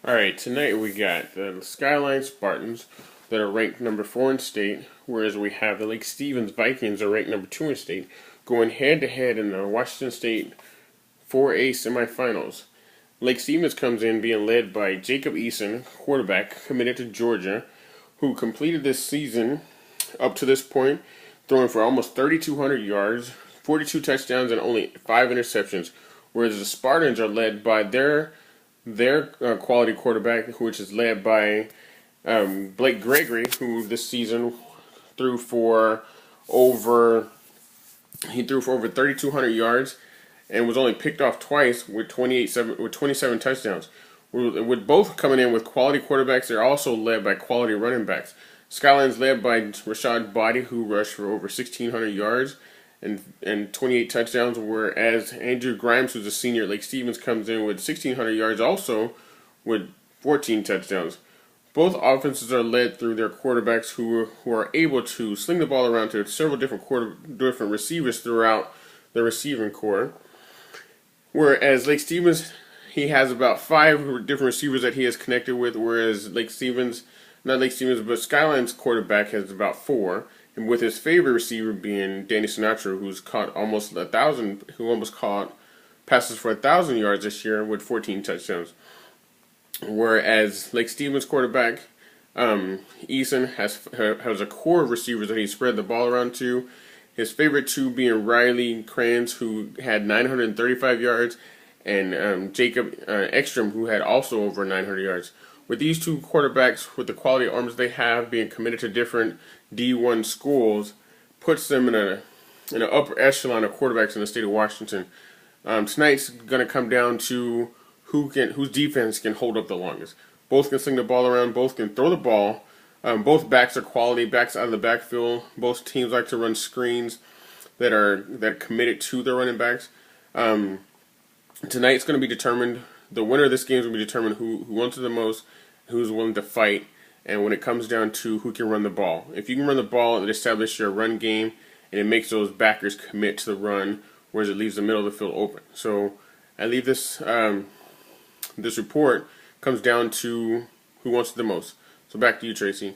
Alright, tonight we got the Skyline Spartans that are ranked number 4 in state, whereas we have the Lake Stevens Vikings are ranked number 2 in state, going head to head in the Washington State 4A semifinals. Lake Stevens comes in being led by Jacob Eason, quarterback committed to Georgia, who completed this season up to this point, throwing for almost 3,200 yards, 42 touchdowns, and only 5 interceptions, whereas the Spartans are led by their quality quarterback, which is led by Blake Gregory, who this season threw for over 3,200 yards and was only picked off twice with 27 touchdowns. With both coming in with quality quarterbacks, they're also led by quality running backs. Skyline's led by Rashad Body, who rushed for over 1,600 yards and 28 touchdowns, whereas Andrew Grimes, who's a senior at Lake Stevens, comes in with 1,600 yards also with 14 touchdowns. Both offenses are led through their quarterbacks who are able to sling the ball around to several different receivers throughout the receiving core. Whereas Lake Stevens, he has about 5 different receivers that he has connected with, whereas but Skyline's quarterback has about 4. And with his favorite receiver being Danny Sinatra, who almost caught passes for 1,000 yards this year with 14 touchdowns. Whereas Lake Stevens quarterback Eason has a core of receivers that he spread the ball around to. His favorite 2 being Riley Kranz, who had 935 yards, and Jacob Ekstrom, who had also over 900 yards. With these 2 quarterbacks, with the quality arms they have, being committed to different D1 schools, puts them in an upper echelon of quarterbacks in the state of Washington. Tonight's going to come down to whose defense can hold up the longest. Both can sling the ball around. Both can throw the ball. Both backs are quality backs out of the backfield. Both teams like to run screens that are committed to their running backs. Tonight's going to be determined. The winner of this game is going to be determined who wants it the most, who's willing to fight, and when it comes down to who can run the ball. If you can run the ball, it establishes your run game, and it makes those backers commit to the run, whereas it leaves the middle of the field open. So I leave this this report comes down to who wants it the most. So back to you, Tracy.